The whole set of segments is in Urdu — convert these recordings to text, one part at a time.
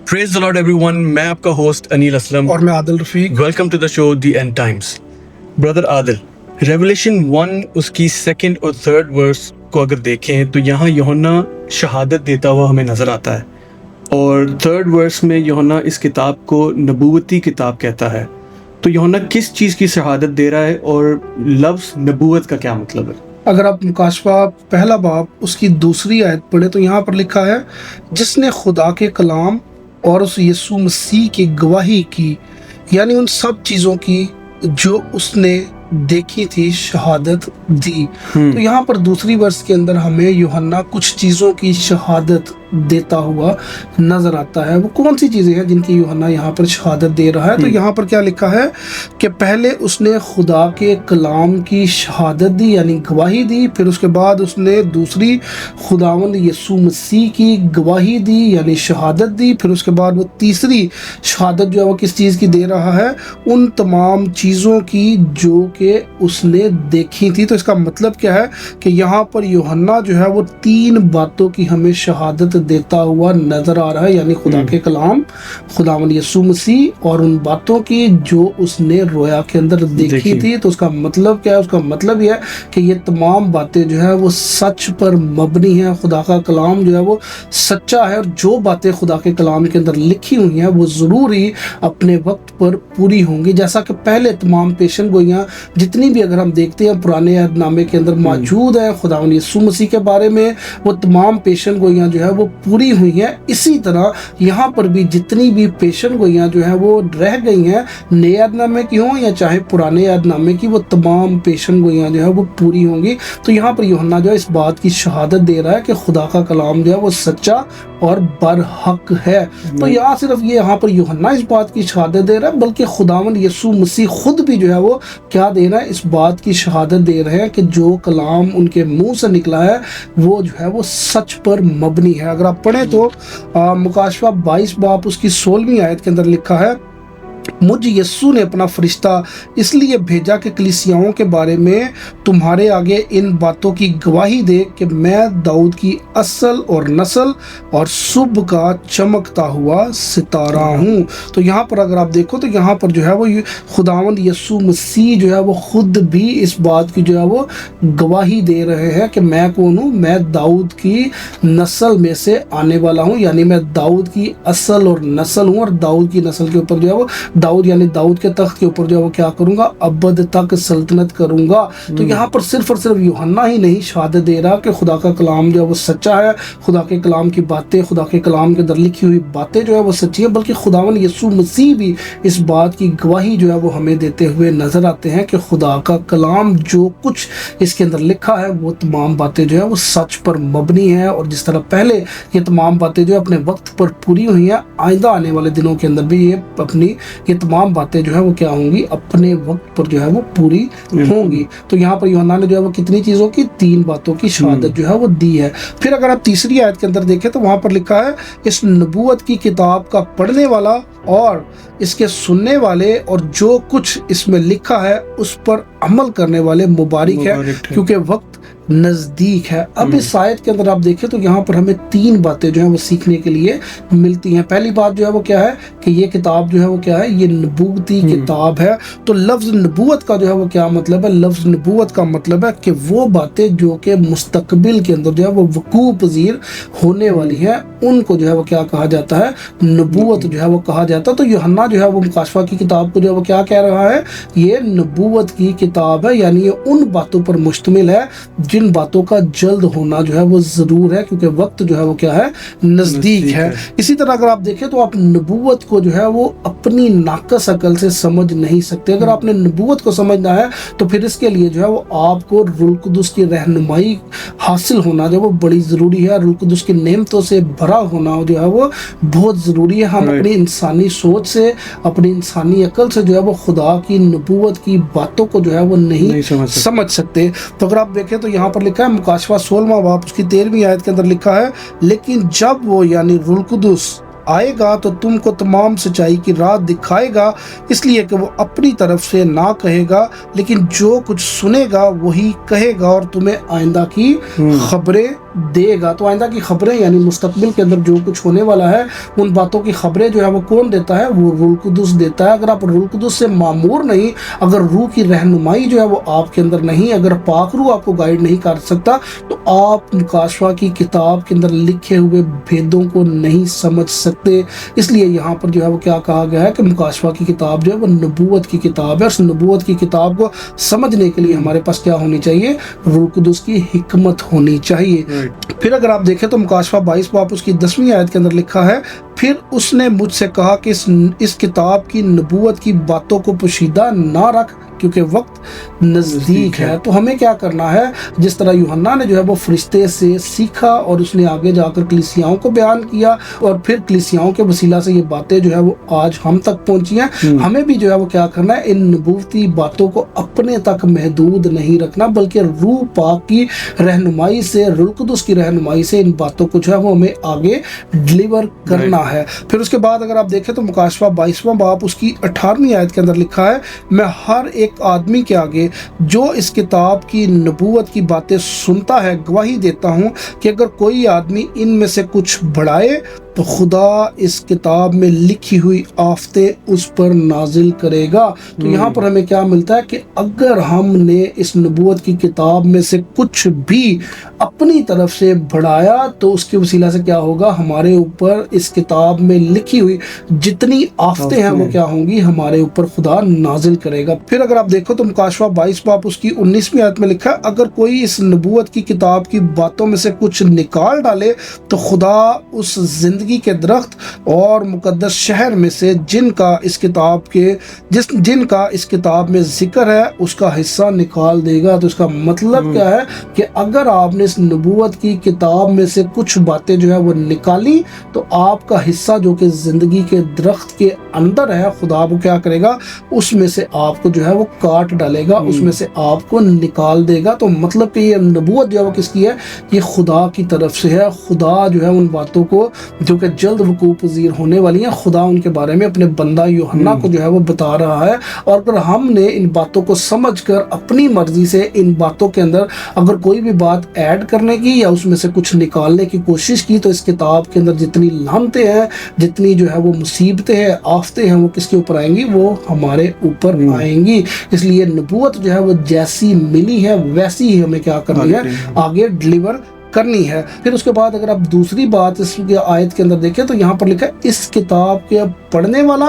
Praise the Lord everyone. میں آپ کا ہوسٹ انیل اسلم اور میں Adil Rafiq. Welcome to the show the end times. Brother Adil, revelation 1 اس کی سیکنڈ اور تھرڈ ورس کو اگر دیکھیں تو یہاں یوحنا شہادت دیتا ہوا ہمیں نظر آتا ہے, اور تھرڈ ورس میں یوحنا اس کتاب کو نبوتی کتاب کہتا ہے. تو یوحنا کس چیز کی شہادت دے رہا ہے اور لفظ نبوت کا کیا مطلب ہے؟ اگر آپ مکاشفہ پہلا باب اس کی دوسری آیت پڑھیں تو یہاں پر لکھا ہے, جس نے خدا کے کلام اور اس یسوع مسیح کی گواہی کی, یعنی ان سب چیزوں کی جو اس نے دیکھی تھی شہادت دی. تو یہاں پر دوسری ورس کے اندر ہمیں یوحنا کچھ چیزوں کی شہادت دیتا ہوا نظر آتا ہے. وہ کون سی چیزیں ہیں جن کی یوحنا یہاں پر شہادت دے رہا ہے؟ تو یہاں پر کیا لکھا ہے کہ پہلے اس نے خدا کے کلام کی شہادت دی یعنی گواہی دی, پھر اس کے بعد اس نے دوسری خداوند یسوع مسیح کی گواہی دی یعنی شہادت دی, پھر اس کے بعد وہ تیسری شہادت جو ہے وہ کس چیز کی دے رہا ہے؟ ان تمام چیزوں کی جو کہ اس نے دیکھی تھی. تو اس کا مطلب کیا ہے کہ یہاں پر یوحنا جو ہے وہ تین باتوں کی ہمیں شہادت دیتا ہوا نظر آ رہا ہے, یعنی خدا کے کلام, خداوند یسوع مسیح اور ان باتوں کی جو اس نے رویا کے اندر دیکھی تھی. تو اس کا مطلب کیا ہے؟ اس کا مطلب یہ ہے کہ یہ تمام باتیں جو ہے وہ سچ پر مبنی ہیں. خدا کا کلام جو ہے وہ سچا ہے, اور جو باتیں خدا کے کلام کے اندر لکھی ہوئی ہیں وہ ضرور ہی اپنے وقت پر پوری ہوں گی. جیسا کہ پہلے تمام پیشن گوئیاں جتنی بھی اگر ہم دیکھتے ہیں پرانے عہد نامے کے اندر موجود ہیں خداوند یسوع مسیح کے بارے میں, وہ تمام پیشن گوئیاں جو ہے وہ پوری ہوئی ہیں. اسی طرح یہاں پر بھی جتنی بھی پیشن گوئیاں جو ہیں وہ رہ گئی ہیں, نئے عہد نامے کی ہوں یا چاہے پرانے عہد نامے کی, وہ تمام پیشن گوئیاں جو ہے وہ پوری ہوں گی. تو یہاں پر یوحنا جو ہے اس بات کی شہادت دے رہا ہے کہ خدا کا کلام جو ہے وہ سچا اور برحق ہے. تو یہاں صرف یہاں پر یوحنا اس بات کی شہادت دے رہا ہے, بلکہ خداوند یسوع مسیح خود بھی جو ہے وہ کیا دے رہا ہے؟ اس بات کی شہادت دے رہے ہیں کہ جو کلام ان کے منہ سے نکلا ہے وہ جو ہے وہ سچ پر مبنی ہے. اگر آپ پڑھیں تو مکاشفہ 22 باب اس کی 16ویں آیت کے اندر لکھا ہے, مجھ یسوع نے اپنا فرشتہ اس لیے بھیجا کہ کلیسیاؤں کے بارے میں تمہارے آگے ان باتوں کی گواہی دے کہ میں داؤد کی اصل اور نسل اور صبح کا چمکتا ہوا ستارہ ہوں. تو یہاں پر اگر آپ دیکھو تو یہاں پر جو ہے وہ خداوند یسوع مسیح جو ہے وہ خود بھی اس بات کی جو ہے وہ گواہی دے رہے ہیں کہ میں کون ہوں؟ میں داؤد کی نسل میں سے آنے والا ہوں, یعنی میں داؤد کی اصل اور نسل ہوں, اور داؤد کی نسل کے اوپر جو ہے وہ داؤد یعنی داؤد کے تخت کے اوپر جو ہے وہ کیا کروں گا؟ ابد تک سلطنت کروں گا. تو یہاں پر صرف اور صرف یوحنا ہی نہیں شہادت دے رہا کہ خدا کا کلام جو ہے وہ سچا ہے, خدا کے کلام کی باتیں, خدا کے کلام کے اندر لکھی ہوئی باتیں جو ہے وہ سچی ہیں, بلکہ خداوند یسوع مسیح بھی اس بات کی گواہی جو ہے وہ ہمیں دیتے ہوئے نظر آتے ہیں کہ خدا کا کلام جو کچھ اس کے اندر لکھا ہے وہ تمام باتیں جو ہے وہ سچ پر مبنی ہیں. اور جس طرح پہلے یہ تمام باتیں جو ہے اپنے وقت پر پوری ہوئی ہیں, آئندہ آنے والے دنوں کے اندر بھی یہ تمام باتیں جو ہے وہ کیا ہوں گی؟ اپنے وقت پر جو ہے وہ پوری ہوں گی. تو یہاں پر یوحنا نے جو ہے وہ کتنی چیزوں کی؟ 3 باتوں کی شہادت جو ہے وہ دی ہے. پھر اگر آپ تیسری آیت کے اندر دیکھیں تو وہاں پر لکھا ہے, اس نبوت کی کتاب کا پڑھنے والا اور اس کے سننے والے اور جو کچھ اس میں لکھا ہے اس پر عمل کرنے والے مبارک ہے, کیونکہ وقت نزدیک ہے. اب اس آیت کے اندر آپ دیکھیں تو یہاں پر ہمیں 3 باتیں جو ہیں وہ سیکھنے کے لیے ملتی ہیں. پہلی بات جو ہے وہ کیا ہے کہ یہ کتاب جو ہے وہ کیا ہے؟ یہ نبوتی کتاب ہے. تو لفظ نبوت کا جو ہے وہ کیا مطلب ہے؟ لفظ نبوت کا مطلب ہے کہ وہ باتیں جو کہ مستقبل کے اندر جو ہے وہ وقوع پذیر ہونے والی ہیں, ان کو جو ہے وہ کیا کہا جاتا ہے؟ نبوت جو ہے وہ کہا جاتا ہے. تو یوحنا جو ہے وہ مکاشفہ کی کتاب کو جو ہے وہ کیا کہہ رہا ہے؟ یہ نبوت کی کتاب ہے, یعنی یہ ان باتوں پر مشتمل ہے جن باتوں کا جلد ہونا جو ہے وہ ضرور ہے, کیونکہ وقت جو ہے وہ کیا ہے؟ نزدیک ہے. اسی طرح اگر آپ دیکھیں تو آپ نبوت کو جو ہے وہ اپنی ناقص عقل سے سمجھ نہیں سکتے. اگر آپ نے نبوت کو سمجھنا ہے تو پھر اس کے لیے جو ہے وہ آپ کو روح القدس کی رہنمائی حاصل ہونا جو ہے وہ بڑی ضروری ہے. روح القدس کی نعمتوں سے بھرا ہونا جو ہے وہ بہت ضروری ہے. ہم اپنی انسانی سوچ سے, اپنی انسانی عقل سے جو ہے وہ خدا کی نبوت کی باتوں کو جو ہے وہ نہیں سمجھ سکتے. تو اگر آپ دیکھیں تو یہاں پر لکھا ہے مکاشفہ 16واں باب اس کی 13ویں آیت کے اندر لکھا ہے, لیکن جب وہ یعنی روح القدس آئے گا تو تم کو تمام سچائی کی راہ دکھائے گا، اس لیے کہ وہ اپنی طرف سے نہ کہے گا، لیکن جو کچھ سنے گا وہی کہے گا اور تمہیں آئندہ کی خبریں دے گا۔ تو آئندہ کی خبریں یعنی مستقبل کے اندر جو کچھ ہونے والا ہے ان باتوں کی خبریں جو ہے وہ کون دیتا ہے؟ وہ روح القدس دیتا ہے۔ اگر آپ روح القدس سے معمور نہیں، اگر روح کی رہنمائی جو ہے وہ آپ کے اندر نہیں، اگر پاک روح آپ کو گائیڈ نہیں کر سکتا تو آپ مکاشفہ کی کتاب کے اندر لکھے ہوئے بھیدوں کو نہیں سمجھ سکتے۔ اس لیے یہاں پر جو ہے وہ کیا کہا گیا ہے کہ مکاشفہ کی کتاب جو ہے وہ نبوت کی کتاب ہے، اور اس نبوت کی کتاب کو سمجھنے کے لیے ہمارے پاس کیا ہونی چاہیے؟ روح القدس کی حکمت ہونی چاہیے۔ پھر اگر آپ دیکھیں تو مکاشفہ 22 باب اس کی 10ویں آیت کے اندر لکھا ہے، پھر اس نے مجھ سے کہا کہ اس کتاب کی نبوت کی باتوں کو پوشیدہ نہ رکھ کیونکہ وقت نزدیک ہے۔ تو ہمیں کیا کرنا ہے؟ جس طرح یوحنا نے جو ہے وہ فرشتے سے سیکھا اور اس نے آگے جا کر کلیسیاؤں کو بیان کیا اور پھر کلیسیاؤں کے وسیلہ سے یہ باتیں جو ہے وہ آج ہم تک پہنچی ہیں، ہمیں بھی جو ہے وہ کیا کرنا ہے؟ ان نبوتی باتوں کو اپنے تک محدود نہیں رکھنا، بلکہ روح پاک کی رہنمائی سے، روح القدس کی رہنمائی سے ان باتوں کو جو ہے وہ ہمیں آگے ڈلیور کرنا ہے۔ پھر اس کے بعد اگر آپ دیکھیں تو مکاشفہ 22واں باب اس کی 18ویں آیت کے اندر لکھا ہے، میں ہر ایک آدمی کے آگے جو اس کتاب کی نبوت کی باتیں سنتا ہے گواہی دیتا ہوں کہ اگر کوئی آدمی ان میں سے کچھ بڑھائے تو خدا اس کتاب میں لکھی ہوئی آفتیں اس پر نازل کرے گا۔ تو یہاں پر ہمیں کیا ملتا ہے کہ اگر ہم نے اس نبوت کی کتاب میں سے کچھ بھی اپنی طرف سے بڑھایا تو اس کے وسیلہ سے کیا ہوگا؟ ہمارے اوپر اس کتاب میں لکھی ہوئی جتنی آفتیں ہیں وہ کیا ہوں گی؟ ہمارے اوپر خدا نازل کرے گا۔ پھر اگر آپ دیکھو تو مکاشفہ 22 باب اس کی 19ویں آیت میں لکھا ہے، اگر کوئی اس نبوت کی کتاب کی باتوں میں سے کچھ نکال ڈالے تو خدا اس زندگی کے درخت اور مقدس شہر میں سے جن کا اس کتاب میں ذکر ہے اس کا حصہ نکال دے گا۔ تو اس کا مطلب کیا ہے کہ اگر آپ نے اس نبوت کی کتاب میں سے کچھ باتیں جو ہے وہ نکالی تو آپ کا حصہ جو کہ زندگی کے درخت کے اندر ہے، خدا وہ کیا کرے گا؟ اس میں سے آپ کو جو ہے وہ کاٹ ڈالے گا، اس میں سے آپ کو نکال دے گا۔ تو مطلب کہ یہ نبوت جو ہے وہ کس کی ہے؟ یہ خدا کی طرف سے ہے۔ خدا جو ہے ان باتوں کو جو کہ جلد وقوع پذیر ہونے والی ہیں، خدا ان کے بارے میں اپنے بندہ یوحنا کو جو ہے وہ بتا رہا ہے۔ اور اگر ہم نے ان باتوں کو سمجھ کر اپنی مرضی سے ان باتوں کے اندر اگر کوئی بھی بات ایڈ کرنے کی یا اس میں سے کچھ نکالنے کی کوشش کی تو اس کتاب کے اندر جتنی لعنتیں ہیں، جتنی جو ہے وہ مصیبتیں ہیں، آفتیں ہیں، وہ کس کے اوپر آئیں گی؟ وہ ہمارے اوپر آئیں گی۔ اس لیے نبوت جو ہے وہ جیسی ملی ہے ویسی ہی ہمیں کیا کرنی ہے؟ آگے ڈلیور کرنی ہے۔ پھر اس کے بعد اگر آپ دوسری بات اس کی آیت کے اندر دیکھیں تو یہاں پر لکھا ہے، اس کتاب کے پڑھنے والا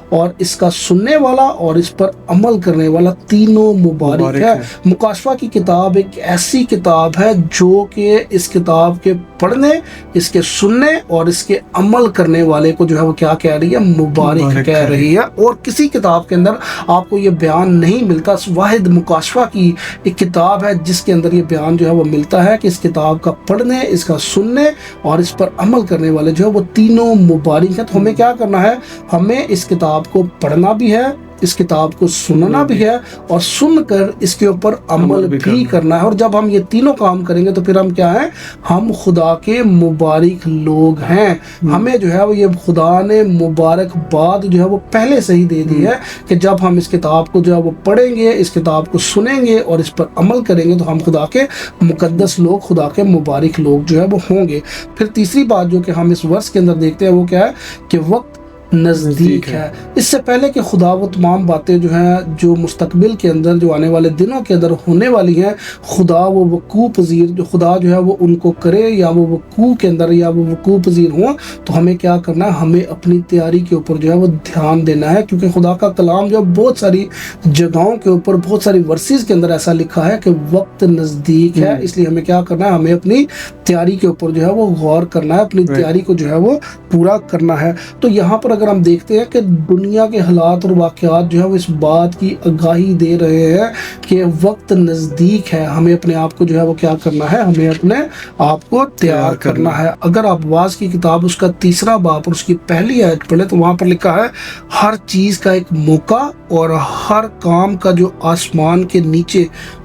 اور اس کا سننے والا اور اس پر عمل کرنے والا تینوں مبارک ہے۔ مکاشفہ کی کتاب ایک ایسی کتاب ہے جو کہ اس کتاب کے پڑھنے، اس کے سننے اور اس کے عمل کرنے والے کو جو ہے وہ کیا کہہ رہی ہے؟ مبارک کہہ رہی ہے۔ اور کسی کتاب کے اندر آپ کو یہ بیان نہیں ملتا، واحد مکاشفہ کی ایک کتاب ہے جس کے اندر یہ بیان جو ہے وہ ملتا ہے کہ اس کتاب کا پڑھنے، اس کا سننے اور اس پر عمل کرنے والے جو ہے وہ تینوں مبارک ہیں۔ تو ہمیں کیا کرنا ہے؟ ہمیں اس کتاب کو پڑھنا بھی ہے، اس کتاب کو سننا بھی ہے اور سن کر اس کے اوپر عمل بھی کرنا ہے۔ اور جب ہم یہ تینوں کام کریں گے تو پھر ہم کیا ہیں؟ ہم خدا کے مبارک لوگ ہیں۔ ہمیں جو ہے وہ یہ خدا نے مبارک باد جو ہے وہ پہلے سے ہی دے دی ہے کہ جب ہم اس کتاب کو جو ہے وہ پڑھیں گے، اس کتاب کو سنیں گے اور اس پر عمل کریں گے تو ہم خدا کے مقدس لوگ، خدا کے مبارک لوگ جو ہے وہ ہوں گے۔ پھر تیسری بات جو کہ ہم اس ورس کے اندر دیکھتے ہیں وہ کیا ہے؟ کہ وقت نزدیک ہے۔ اس سے پہلے کہ خدا وہ تمام باتیں جو ہیں جو مستقبل کے اندر، جو آنے والے دنوں کے اندر ہونے والی ہیں، خدا وہ وقوع پذیر، جو خدا جو ہے وہ ان کو کرے یا وہ وقوع کے اندر یا وہ وقوع پذیر ہوں، تو ہمیں کیا کرنا ہے؟ ہمیں اپنی تیاری کے اوپر جو ہے وہ دھیان دینا ہے، کیونکہ خدا کا کلام جو ہے بہت ساری جگہوں کے اوپر، بہت ساری ورسز کے اندر ایسا لکھا ہے کہ وقت نزدیک ہے۔ اس لیے ہمیں کیا کرنا ہے؟ ہمیں اپنی تیاری کے اوپر جو ہے وہ غور کرنا ہے، اپنی تیاری کو جو ہے وہ پورا کرنا ہے۔ تو یہاں پر اگر ہم دیکھتے ہیں کہ دنیا کے حالات اور واقعات جو ہے وہ اس بات کی آگاہی دے رہے ہیں کہ وقت نزدیک ہے، ہمیں اپنے آپ کو جو ہے وہ کیا کرنا ہے؟ ہمیں اپنے آپ کو تیار کرنا ہے۔ اگر آپ واعظ کی کتاب اس کا 3 باب اور اس کی پہلی آیت پڑھیں تو وہاں پر لکھا ہے، ہر چیز کا ایک موقع اور ہر کام کا جو آسمان کے نیچے